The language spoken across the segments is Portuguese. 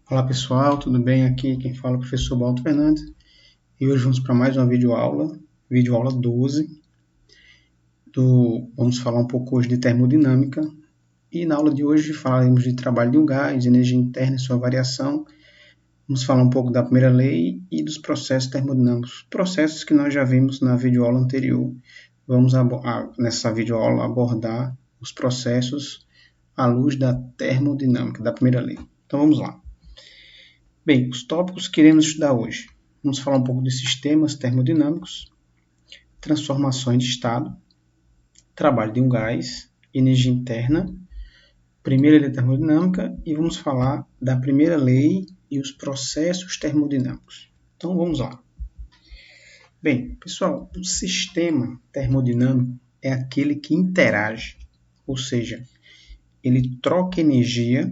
Olá pessoal, tudo bem? Aqui quem fala é o professor Balto Fernandes e hoje vamos para mais uma videoaula 12. Vamos falar um pouco hoje de termodinâmica e na aula de hoje falaremos de trabalho de um gás, de energia interna e sua variação. Vamos falar um pouco da primeira lei e dos processos termodinâmicos, processos que nós já vimos na videoaula anterior. Vamos nessa videoaula abordar os processos à luz da termodinâmica, da primeira lei. Então vamos lá. Bem, os tópicos que iremos estudar hoje. Vamos falar um pouco de sistemas termodinâmicos, transformações de estado, trabalho de um gás, energia interna, primeira lei termodinâmica e vamos falar da primeira lei e os processos termodinâmicos. Então vamos lá. Bem, pessoal, um sistema termodinâmico é aquele que interage, ou seja, ele troca energia,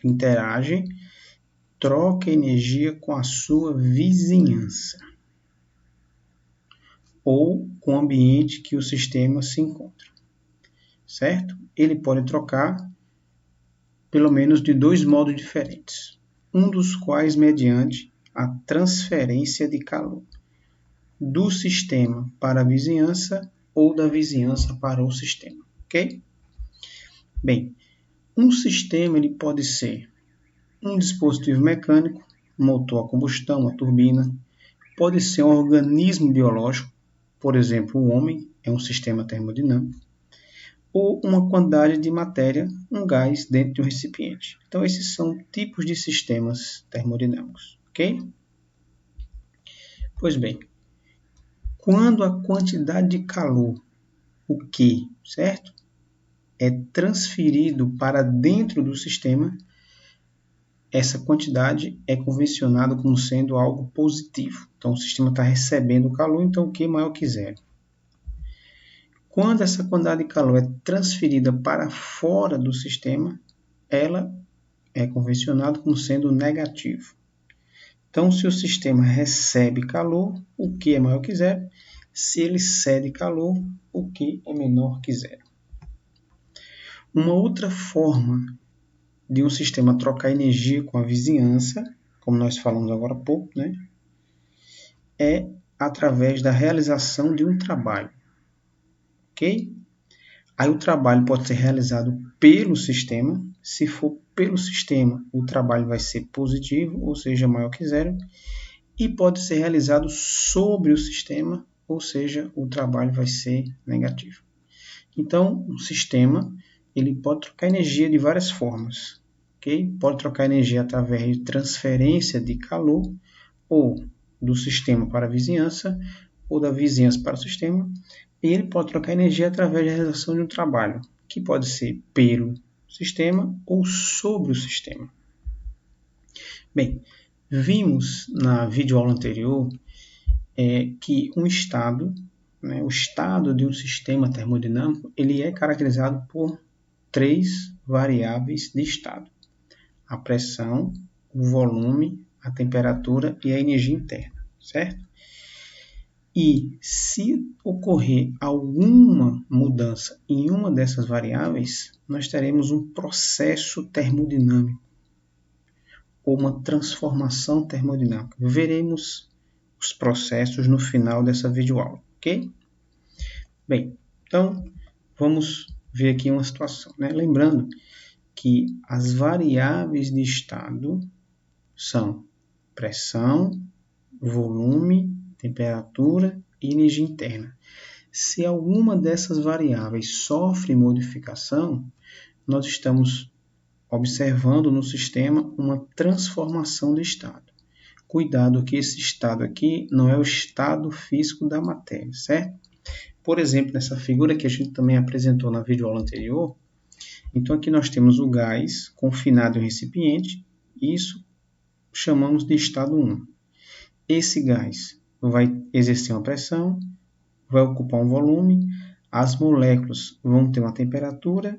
interage, troca energia com a sua vizinhança ou com o ambiente que o sistema se encontra, certo? Ele pode trocar pelo menos de dois modos diferentes, um dos quais mediante a transferência de calor do sistema para a vizinhança ou da vizinhança para o sistema, ok? Bem, um sistema ele pode ser um dispositivo mecânico, motor a combustão, a turbina, pode ser um organismo biológico, por exemplo, o homem é um sistema termodinâmico, ou uma quantidade de matéria, um gás dentro de um recipiente. Então, esses são tipos de sistemas termodinâmicos, ok? Pois bem, quando a quantidade de calor, o Q, certo? É transferido para dentro do sistema, essa quantidade é convencionada como sendo algo positivo. Então, o sistema está recebendo calor, então o Q é maior que zero. Quando essa quantidade de calor é transferida para fora do sistema, ela é convencionada como sendo negativo. Então, se o sistema recebe calor, o Q é maior que zero. Se ele cede calor, o Q é menor que zero. Uma outra forma de um sistema trocar energia com a vizinhança, como nós falamos agora há pouco, né, é através da realização de um trabalho. Ok? Aí o trabalho pode ser realizado pelo sistema. Se for pelo sistema, o trabalho vai ser positivo, ou seja, maior que zero. E pode ser realizado sobre o sistema, ou seja, o trabalho vai ser negativo. Então, um sistema ele pode trocar energia de várias formas. Okay? Pode trocar energia através de transferência de calor, ou do sistema para a vizinhança, ou da vizinhança para o sistema. E ele pode trocar energia através da realização de um trabalho, que pode ser pelo sistema ou sobre o sistema. Bem, vimos na videoaula anterior que um estado, né, o estado de um sistema termodinâmico, ele é caracterizado por três variáveis de estado: a pressão, o volume, a temperatura e a energia interna, certo? E se ocorrer alguma mudança em uma dessas variáveis, nós teremos um processo termodinâmico ou uma transformação termodinâmica. Veremos os processos no final dessa videoaula, ok? Bem, então vamos ver aqui uma situação, né? Lembrando que as variáveis de estado são pressão, volume, temperatura e energia interna. Se alguma dessas variáveis sofre modificação, nós estamos observando no sistema uma transformação de estado. Cuidado que esse estado aqui não é o estado físico da matéria, certo? Por exemplo, nessa figura que a gente também apresentou na videoaula anterior, então aqui nós temos o gás confinado em um recipiente, isso chamamos de estado 1. Esse gás vai exercer uma pressão, vai ocupar um volume, as moléculas vão ter uma temperatura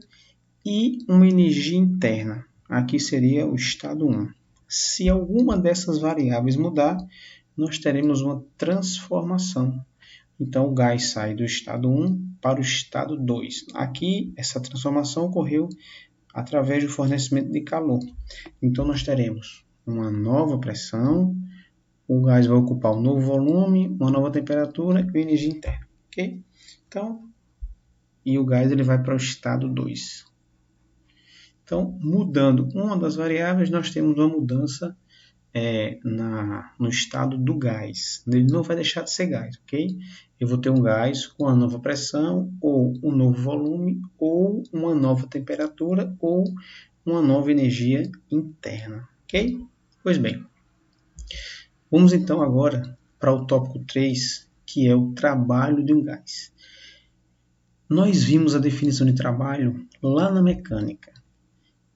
e uma energia interna. Aqui seria o estado 1. Se alguma dessas variáveis mudar, nós teremos uma transformação. Então, o gás sai do estado 1 para o estado 2. Aqui, essa transformação ocorreu através do fornecimento de calor. Então, nós teremos uma nova pressão, o gás vai ocupar um novo volume, uma nova temperatura e energia interna. Ok? Então, e o gás ele vai para o estado 2. Então, mudando uma das variáveis, nós temos uma mudança no estado do gás. Ele não vai deixar de ser gás, ok? Eu vou ter um gás com uma nova pressão, ou um novo volume, ou uma nova temperatura, ou uma nova energia interna, ok? Pois bem, vamos então agora para o tópico 3, que é o trabalho de um gás. Nós vimos a definição de trabalho lá na mecânica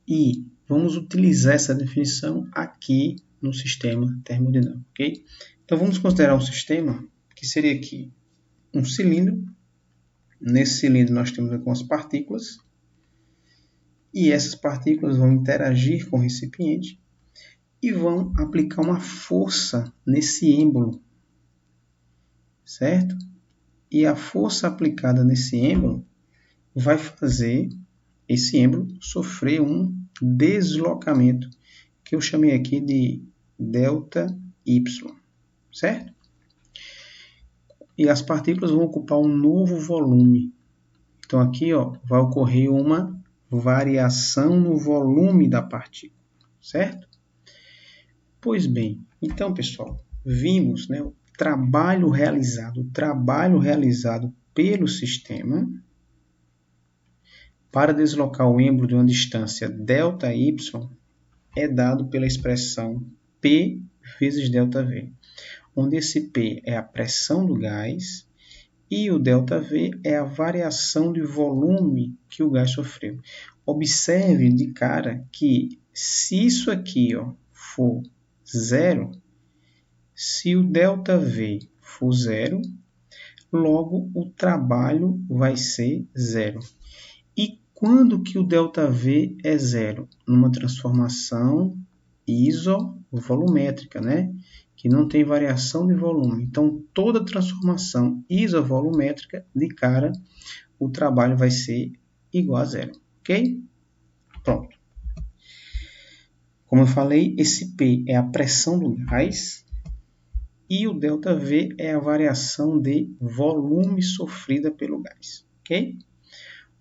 e vamos utilizar essa definição aqui no sistema termodinâmico, ok? Então vamos considerar um sistema que seria aqui um cilindro. Nesse cilindro nós temos algumas partículas e essas partículas vão interagir com o recipiente e vão aplicar uma força nesse êmbolo, certo? E a força aplicada nesse êmbolo vai fazer esse êmbolo sofrer um deslocamento que eu chamei aqui de delta Y, certo? E as partículas vão ocupar um novo volume. Então aqui vai ocorrer uma variação no volume da partícula, certo? Pois bem, então pessoal, vimos o trabalho realizado pelo sistema para deslocar o êmbolo de uma distância ΔY é dado pela expressão P vezes ΔV, onde esse P é a pressão do gás e o ΔV é a variação de volume que o gás sofreu. Observe de cara que se isso aqui for zero, se o ΔV for zero, logo o trabalho vai ser zero. E quando que o ΔV é zero? Numa transformação isovolumétrica, que não tem variação de volume. Então, toda transformação isovolumétrica, de cara, o trabalho vai ser igual a zero. Ok? Pronto. Como eu falei, esse P é a pressão do gás e o ΔV é a variação de volume sofrida pelo gás. Ok?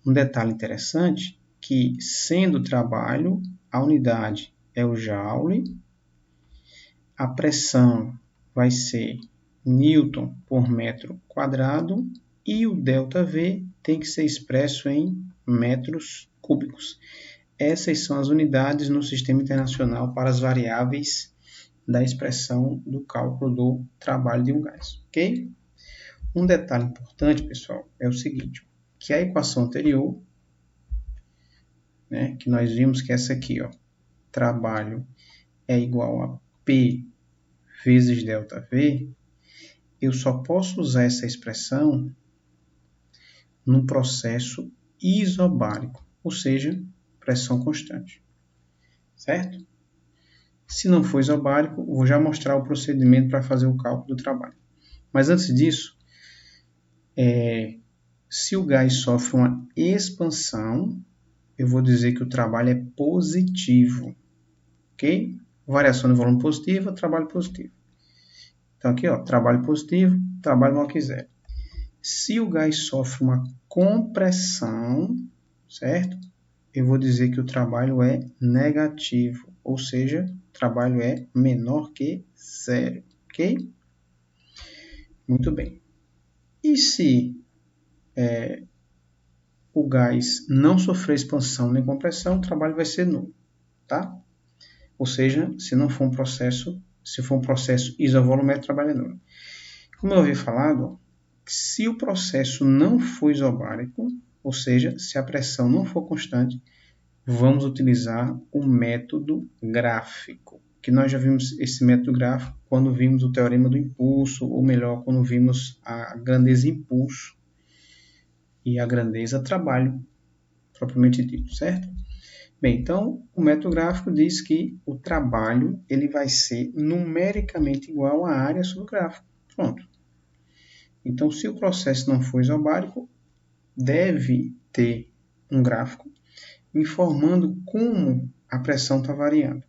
Um detalhe interessante que, sendo trabalho, a unidade é o Joule, a pressão vai ser Newton por metro quadrado e o ΔV tem que ser expresso em metros cúbicos. Essas são as unidades no Sistema Internacional para as variáveis da expressão do cálculo do trabalho de um gás. Ok? Um detalhe importante, pessoal, é o seguinte, que a equação anterior, que nós vimos que essa aqui, trabalho é igual a P vezes ΔV, eu só posso usar essa expressão no processo isobárico, ou seja, pressão constante, certo? Se não for isobárico, vou já mostrar o procedimento para fazer o cálculo do trabalho. Mas antes disso, se o gás sofre uma expansão, eu vou dizer que o trabalho é positivo, ok? Variação de volume positiva, trabalho positivo. Então aqui, trabalho positivo, trabalho maior que zero. Se o gás sofre uma compressão, certo? Eu vou dizer que o trabalho é negativo, ou seja, o trabalho é menor que zero, ok? Muito bem. E se o gás não sofrer expansão nem compressão, o trabalho vai ser nulo, tá? Ou seja, se for um processo isovolumétrico, o trabalho é nulo. Como eu havia falado, se o processo não for isobárico, ou seja, se a pressão não for constante, vamos utilizar o método gráfico, que nós já vimos esse método gráfico quando vimos o teorema do impulso, ou melhor, quando vimos a grandeza impulso e a grandeza trabalho, propriamente dito, certo? Bem, então, o método gráfico diz que o trabalho ele vai ser numericamente igual à área sobre o gráfico. Pronto. Então, se o processo não for isobárico, deve ter um gráfico informando como a pressão está variando.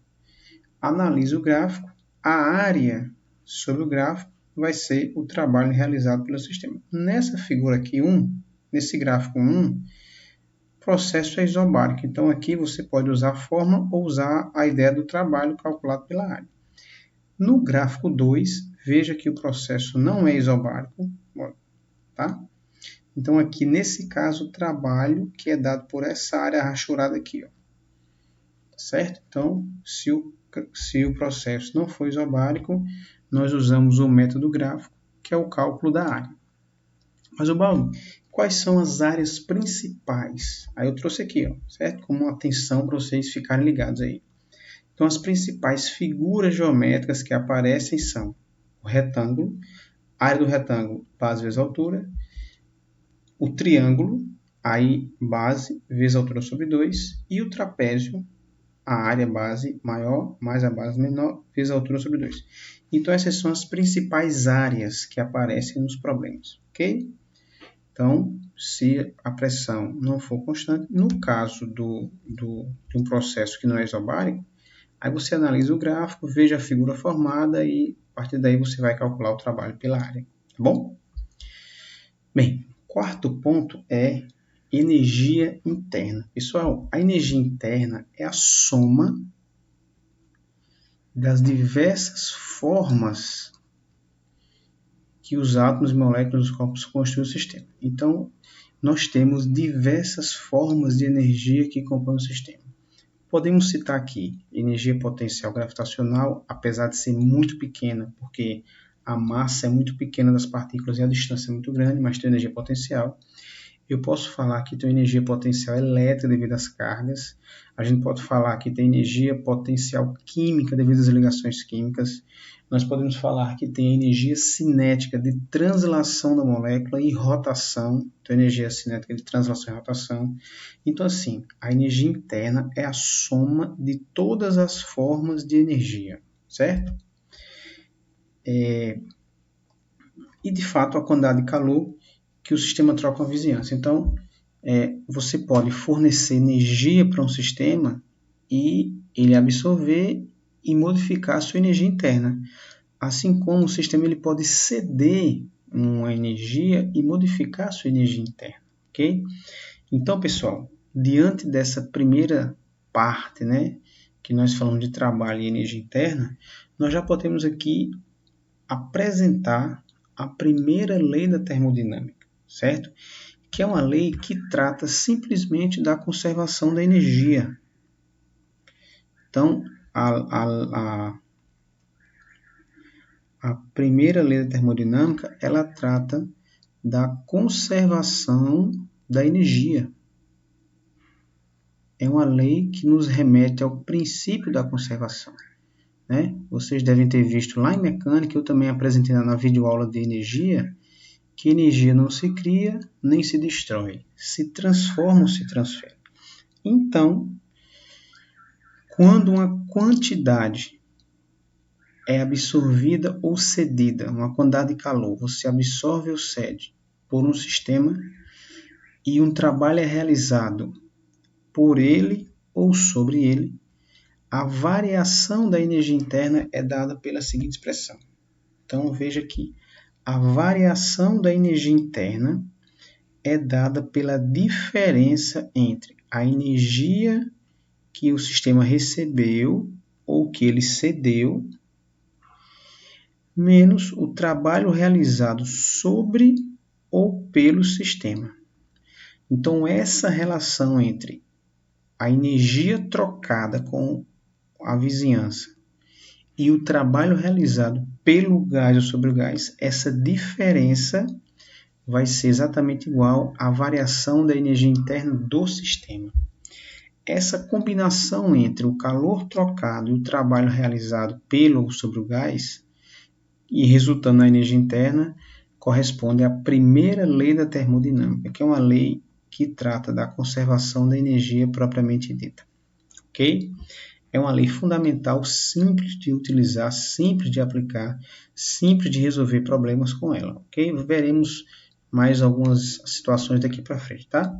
Analise o gráfico, a área sobre o gráfico vai ser o trabalho realizado pelo sistema. Nessa figura aqui 1, nesse gráfico 1, o processo é isobárico. Então aqui você pode usar a forma ou usar a ideia do trabalho calculado pela área. No gráfico 2, veja que o processo não é isobárico, tá? Então aqui nesse caso o trabalho que é dado por essa área rachurada aqui, ó. Certo? Então, se o processo não for isobárico, nós usamos o método gráfico, que é o cálculo da área. Mas, Baldo, quais são as áreas principais? Aí eu trouxe aqui, ó, certo? Como atenção para vocês ficarem ligados aí. Então, as principais figuras geométricas que aparecem são o retângulo, a área do retângulo, base vezes altura, o triângulo, aí base vezes altura sobre 2, e o trapézio, a área base maior mais a base menor vezes a altura sobre 2. Então, essas são as principais áreas que aparecem nos problemas, ok? Então, se a pressão não for constante, no caso de um processo que não é isobárico, aí você analisa o gráfico, veja a figura formada e, a partir daí, você vai calcular o trabalho pela área, tá bom? Bem, quarto ponto é energia interna. Pessoal, a energia interna é a soma das diversas formas que os átomos, moléculas e os corpos constituem o sistema. Então, nós temos diversas formas de energia que compõem o sistema. Podemos citar aqui energia potencial gravitacional, apesar de ser muito pequena, porque a massa é muito pequena das partículas e a distância é muito grande, mas tem energia potencial. Eu posso falar que tem energia potencial elétrica devido às cargas. A gente pode falar que tem energia potencial química devido às ligações químicas. Nós podemos falar que tem energia cinética de translação da molécula e rotação. Então, energia cinética de translação e rotação. Então, assim, a energia interna é a soma de todas as formas de energia, certo? E, de fato, a quantidade de calor que o sistema troca com a vizinhança. Então, você pode fornecer energia para um sistema e ele absorver e modificar a sua energia interna. Assim como o sistema ele pode ceder uma energia e modificar a sua energia interna. Ok? Então, pessoal, diante dessa primeira parte, né, que nós falamos de trabalho e energia interna, nós já podemos aqui apresentar a primeira lei da termodinâmica, certo? Que é uma lei que trata simplesmente da conservação da energia. Então, a primeira lei da termodinâmica, ela trata da conservação da energia. É uma lei que nos remete ao princípio da conservação, né? Vocês devem ter visto lá em mecânica, eu também apresentei na videoaula de energia, que energia não se cria nem se destrói, se transforma ou se transfere. Então, quando uma quantidade é absorvida ou cedida, uma quantidade de calor, você absorve ou cede por um sistema e um trabalho é realizado por ele ou sobre ele, a variação da energia interna é dada pela seguinte expressão. Então, veja que a variação da energia interna é dada pela diferença entre a energia que o sistema recebeu ou que ele cedeu, menos o trabalho realizado sobre ou pelo sistema. Então, essa relação entre a energia trocada com a vizinhança e o trabalho realizado pelo gás ou sobre o gás, essa diferença vai ser exatamente igual à variação da energia interna do sistema. Essa combinação entre o calor trocado e o trabalho realizado pelo ou sobre o gás, e resultando na energia interna, corresponde à primeira lei da termodinâmica, que é uma lei que trata da conservação da energia propriamente dita. Ok? É uma lei fundamental, simples de utilizar, simples de aplicar, simples de resolver problemas com ela. Ok? Veremos mais algumas situações daqui para frente, tá?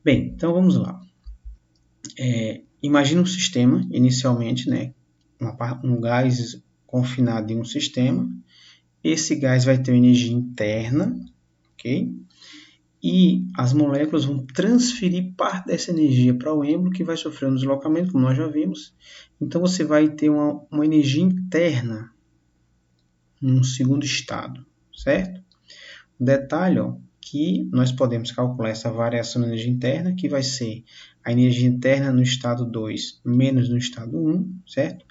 Bem, então vamos lá. Imagina um sistema, inicialmente, né? Um gás confinado em um sistema. Esse gás vai ter uma energia interna, ok? E as moléculas vão transferir parte dessa energia para o êmbolo, que vai sofrer um deslocamento, como nós já vimos. Então, você vai ter uma energia interna num segundo estado, certo? O detalhe, que nós podemos calcular essa variação de energia interna, que vai ser a energia interna no estado 2 menos no estado 1, certo?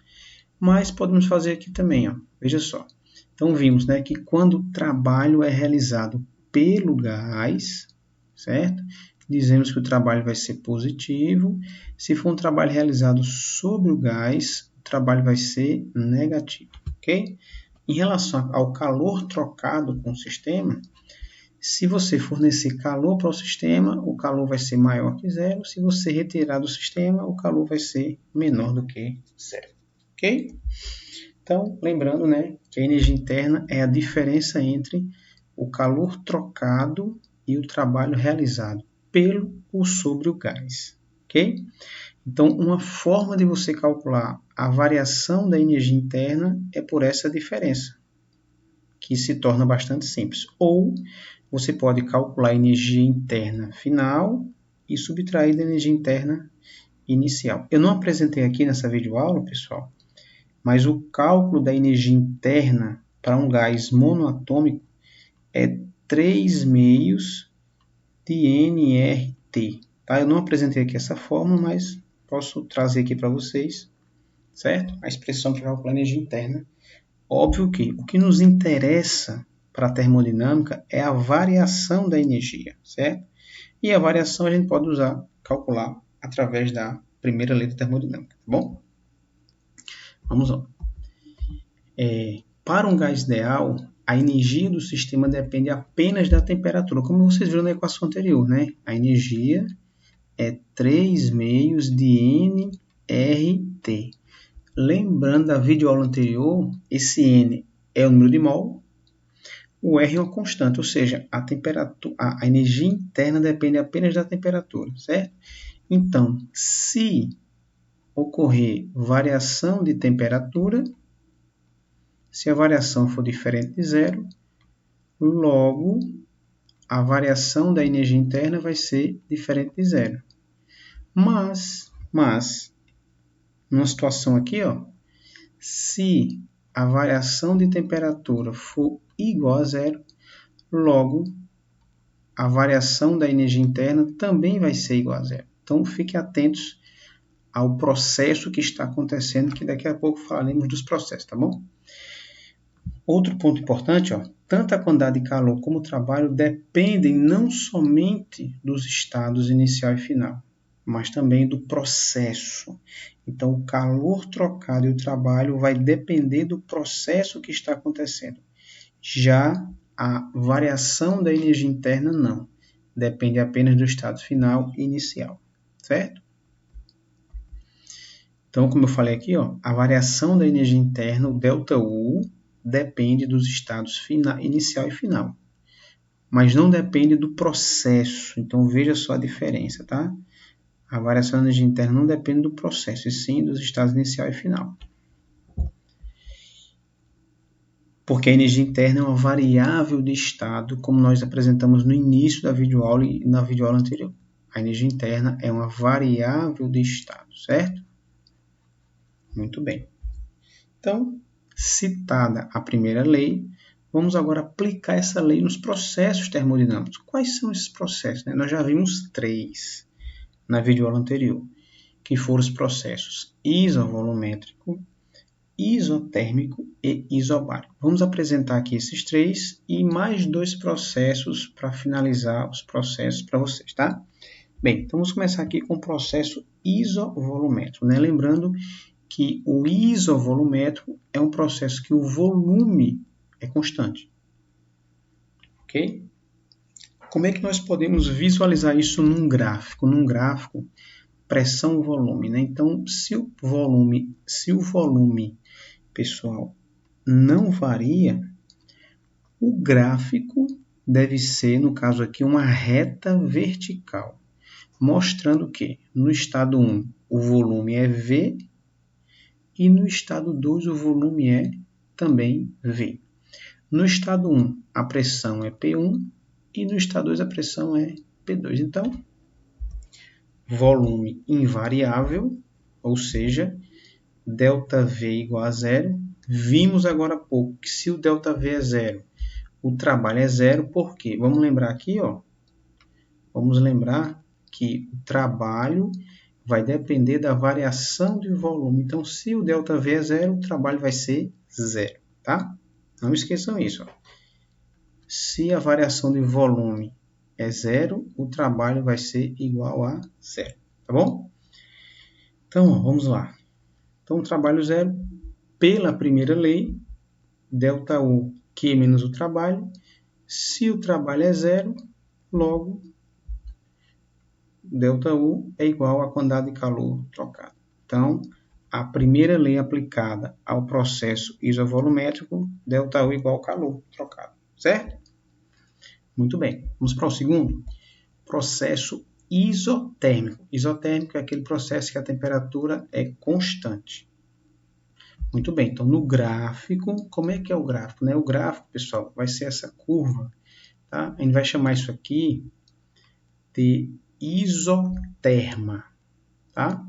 Mas podemos fazer aqui também, veja só. Então, vimos, né, que quando o trabalho é realizado pelo gás, certo? Dizemos que o trabalho vai ser positivo. Se for um trabalho realizado sobre o gás, o trabalho vai ser negativo, ok? Em relação ao calor trocado com o sistema, se você fornecer calor para o sistema, o calor vai ser maior que zero. Se você retirar do sistema, o calor vai ser menor do que zero, ok? Então, lembrando, né, que a energia interna é a diferença entre o calor trocado e o trabalho realizado pelo ou sobre o gás, ok? Então, uma forma de você calcular a variação da energia interna é por essa diferença, que se torna bastante simples. Ou você pode calcular a energia interna final e subtrair da energia interna inicial. Eu não apresentei aqui nessa videoaula, pessoal, mas o cálculo da energia interna para um gás monoatômico é 3 meios de nRT. Tá? Eu não apresentei aqui essa fórmula, mas posso trazer aqui para vocês, certo? A expressão para calcular a energia interna. Óbvio que o que nos interessa para a termodinâmica é a variação da energia, certo? E a variação a gente pode calcular através da primeira lei da termodinâmica, tá bom? Vamos lá. Para um gás ideal, a energia do sistema depende apenas da temperatura, como vocês viram na equação anterior, né? A energia é 3 meios de nRT. Lembrando da videoaula anterior, esse N é o número de mol, o R é uma constante, ou seja, a energia interna depende apenas da temperatura, certo? Então, se ocorrer variação de temperatura, se a variação for diferente de zero, logo a variação da energia interna vai ser diferente de zero. Mas numa situação aqui, se a variação de temperatura for igual a zero, logo a variação da energia interna também vai ser igual a zero. Então, fiquem atentos ao processo que está acontecendo, que daqui a pouco falaremos dos processos, tá bom? Outro ponto importante, tanto a quantidade de calor como o trabalho dependem não somente dos estados inicial e final, mas também do processo. Então, o calor trocado e o trabalho vai depender do processo que está acontecendo. Já a variação da energia interna não. Depende apenas do estado final e inicial, certo? Então, como eu falei aqui, a variação da energia interna, o ΔU, depende dos estados inicial e final, mas não depende do processo. Então, veja só a diferença, tá? A variação da energia interna não depende do processo, e sim dos estados inicial e final. Porque a energia interna é uma variável de estado, como nós apresentamos no início da videoaula e na videoaula anterior. A energia interna é uma variável de estado, certo? Muito bem. Então, citada a primeira lei, vamos agora aplicar essa lei nos processos termodinâmicos. Quais são esses processos? Nós já vimos 3 na videoaula anterior, que foram os processos isovolumétrico, isotérmico e isobárico. Vamos apresentar aqui esses 3 e mais 2 processos para finalizar os processos para vocês, tá? Bem, então vamos começar aqui com o processo isovolumétrico, né? Lembrando que o isovolumétrico é um processo que o volume é constante, ok? Como é que nós podemos visualizar isso num gráfico? Num gráfico, pressão-volume, né? Então, se o volume, pessoal, não varia, o gráfico deve ser, no caso aqui, uma reta vertical, mostrando que no estado 1 o volume é V e no estado 2 o volume é também V. No estado 1 a pressão é P1 e no estado 2 a pressão é P2. Então, volume invariável, ou seja, ΔV igual a zero. Vimos agora há pouco que se o ΔV é zero, o trabalho é zero, por quê? Vamos lembrar aqui, ó. Vamos lembrar que o trabalho vai depender da variação de volume. Então, se o ΔV é zero, o trabalho vai ser zero, tá? Não esqueçam isso, ó. Se a variação de volume é zero, o trabalho vai ser igual a zero, tá bom? Então, ó, vamos lá. Então, o trabalho zero, pela primeira lei, ΔU, Q menos o trabalho. Se o trabalho é zero, logo, ΔU é igual à quantidade de calor trocada. Então, a primeira lei aplicada ao processo isovolumétrico, ΔU igual ao calor trocado, certo? Muito bem. Vamos para o segundo. Processo isotérmico. Isotérmico é aquele processo que a temperatura é constante. Muito bem. Então, no gráfico, como é que é o gráfico? O gráfico, pessoal, vai ser essa curva. Tá? A gente vai chamar isso aqui de isoterma. Tá?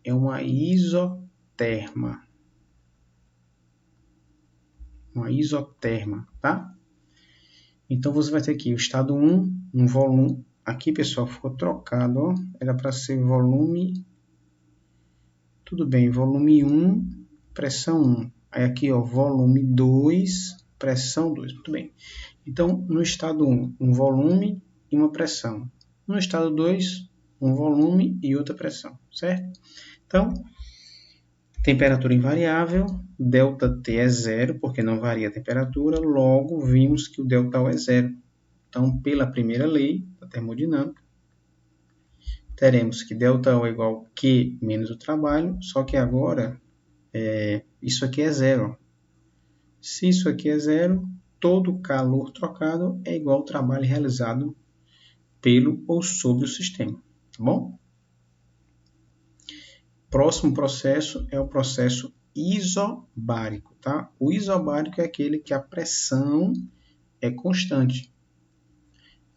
É uma isoterma. Uma isoterma, tá? Então, você vai ter aqui o estado 1, um volume. Aqui, pessoal, ficou trocado, ó. Era para ser volume. Tudo bem, volume 1, pressão 1. Aí aqui, ó, volume 2, pressão 2. Muito bem. Então, no estado 1, um volume e uma pressão. No estado 2, um volume e outra pressão, certo? Então, temperatura invariável, ΔT é zero, porque não varia a temperatura, logo vimos que o ΔU é zero. Então, pela primeira lei da termodinâmica, teremos que ΔU é igual a Q menos o trabalho, só que agora isso aqui é zero. Se isso aqui é zero, todo calor trocado é igual ao trabalho realizado pelo ou sobre o sistema, tá bom? Próximo processo é o processo isobárico, tá? O isobárico é aquele que a pressão é constante.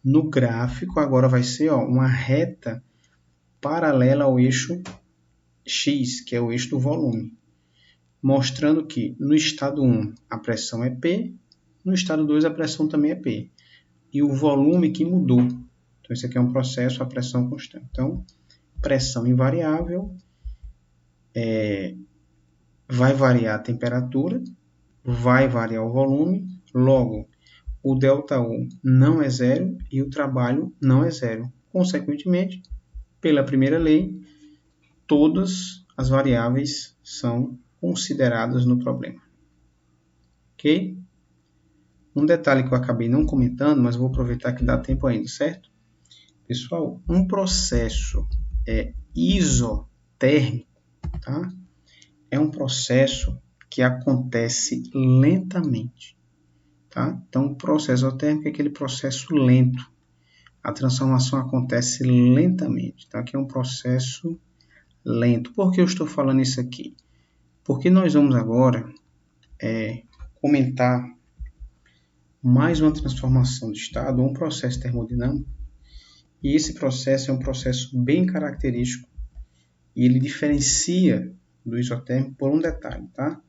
No gráfico, agora vai ser uma reta paralela ao eixo X, que é o eixo do volume, mostrando que no estado 1 a pressão é P, no estado 2 a pressão também é P, e o volume que mudou. Então, esse aqui é um processo a pressão constante. Então, pressão invariável, vai variar a temperatura, vai variar o volume, logo, o ΔU não é zero e o trabalho não é zero. Consequentemente, pela primeira lei, todas as variáveis são consideradas no problema. Ok? Um detalhe que eu acabei não comentando, mas vou aproveitar que dá tempo ainda, certo? Pessoal, um processo isotérmico, tá? É um processo que acontece lentamente. Tá? Então, o processo isotérmico é aquele processo lento. A transformação acontece lentamente. Tá? Aqui é um processo lento. Por que eu estou falando isso aqui? Porque nós vamos agora comentar mais uma transformação de estado, um processo termodinâmico. E esse processo é um processo bem característico e ele diferencia do isotérmico por um detalhe, tá?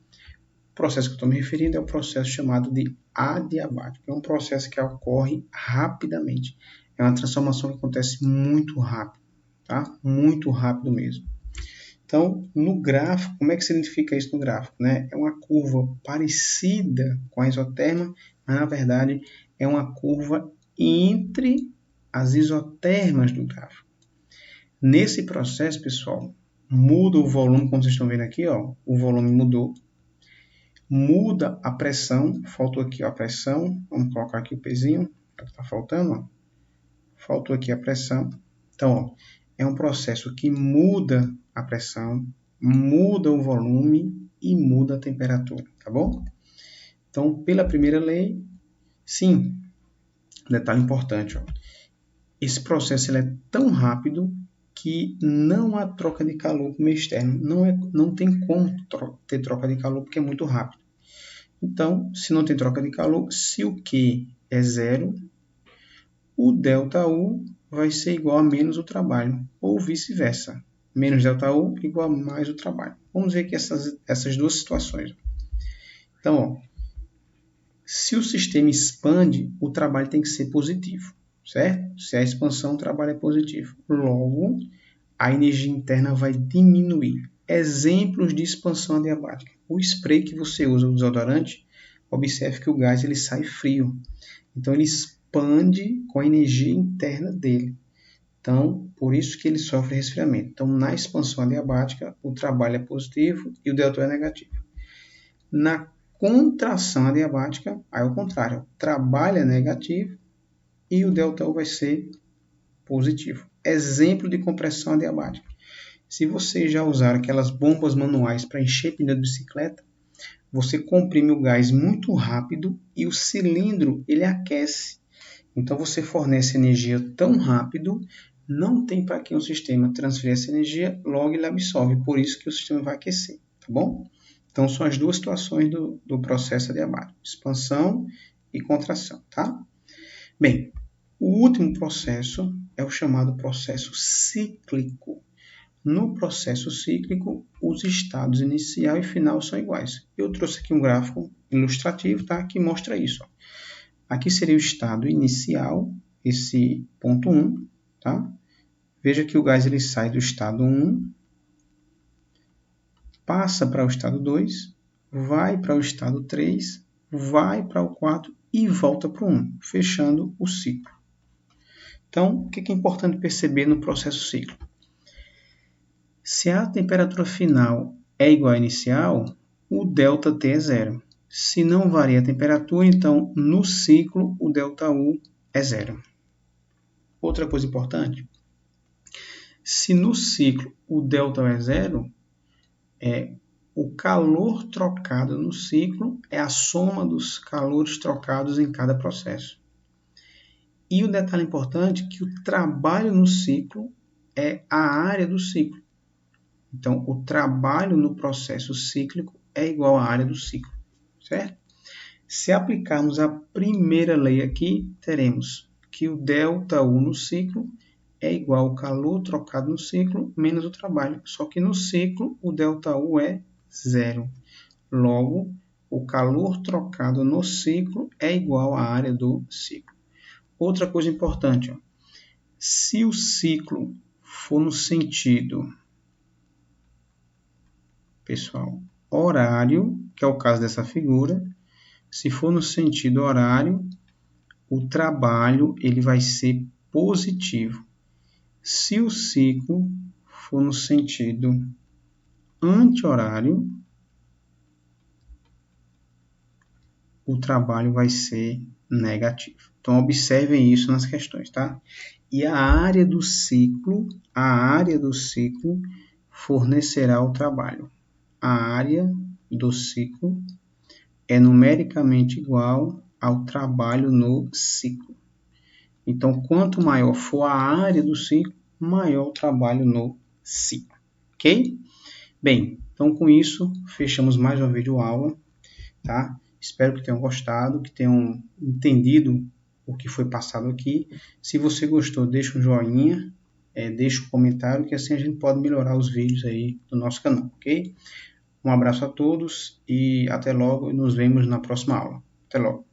O processo que eu estou me referindo é o processo chamado de adiabático. É um processo que ocorre rapidamente. É uma transformação que acontece muito rápido, tá? Muito rápido mesmo. Então, no gráfico, como é que se identifica isso no gráfico? Né? É uma curva parecida com a isoterma, mas na verdade é uma curva entre as isotermas do gráfico. Nesse processo, pessoal, muda o volume, como vocês estão vendo aqui, ó, o volume mudou. Muda a pressão, faltou aqui a pressão, vamos colocar aqui o pezinho, está faltando, ó. Faltou aqui a pressão. Então, ó, é um processo que muda a pressão, muda o volume e muda a temperatura, tá bom? Então, pela primeira lei, sim, detalhe importante, ó. Esse processo ele é tão rápido que não há troca de calor com o meio externo. Não tem como ter troca de calor porque é muito rápido. Então, se não tem troca de calor, se o Q é zero, o ΔU vai ser igual a menos o trabalho, ou vice-versa. Menos ΔU igual a mais o trabalho. Vamos ver aqui essas duas situações. Então, ó, se o sistema expande, o trabalho tem que ser positivo, certo? Se a expansão, o trabalho é positivo. Logo, a energia interna vai diminuir. Exemplos de expansão adiabática. O spray que você usa, o desodorante, observe que o gás ele sai frio. Então, ele expande com a energia interna dele. Então, por isso que ele sofre resfriamento. Então, na expansão adiabática, o trabalho é positivo e o ΔU é negativo. Na contração adiabática, aí é o contrário. O trabalho é negativo e o ΔU vai ser positivo. Exemplo de compressão adiabática. Se você já usar aquelas bombas manuais para encher pneu de bicicleta, você comprime o gás muito rápido e o cilindro ele aquece. Então você fornece energia tão rápido, não tem para que o sistema transferir essa energia, logo ele absorve. Por isso que o sistema vai aquecer, tá bom? Então são as duas situações do processo adiabático, expansão e contração, tá? Bem, o último processo é o chamado processo cíclico. No processo cíclico, os estados inicial e final são iguais. Eu trouxe aqui um gráfico ilustrativo, tá? Que mostra isso. Ó. Aqui seria o estado inicial, esse ponto 1, tá? Veja que o gás ele sai do estado 1, passa para o estado 2, vai para o estado 3, vai para o 4 e volta para o 1, fechando o ciclo. Então, o que é importante perceber no processo cíclico? Se a temperatura final é igual à inicial, o ΔT é zero. Se não varia a temperatura, então no ciclo o ΔU é zero. Outra coisa importante, se no ciclo o ΔU é zero, o calor trocado no ciclo é a soma dos calores trocados em cada processo. E o detalhe importante é que o trabalho no ciclo é a área do ciclo. Então, o trabalho no processo cíclico é igual à área do ciclo, certo? Se aplicarmos a primeira lei aqui, teremos que o ΔU no ciclo é igual ao calor trocado no ciclo menos o trabalho. Só que no ciclo, o ΔU é zero. Logo, o calor trocado no ciclo é igual à área do ciclo. Outra coisa importante, ó, se o ciclo for no sentido, pessoal, horário, que é o caso dessa figura, se for no sentido horário, o trabalho ele vai ser positivo. Se o ciclo for no sentido anti-horário, o trabalho vai ser negativo. Então, observem isso nas questões, tá? E a área do ciclo fornecerá o trabalho. A área do ciclo é numericamente igual ao trabalho no ciclo. Então, quanto maior for a área do ciclo, maior o trabalho no ciclo. Ok? Bem, então com isso, fechamos mais uma videoaula, tá? Espero que tenham gostado, que tenham entendido o que foi passado aqui. Se você gostou, deixa um joinha, deixa um comentário, que assim a gente pode melhorar os vídeos aí do nosso canal, ok? Um abraço a todos e até logo, e nos vemos na próxima aula. Até logo.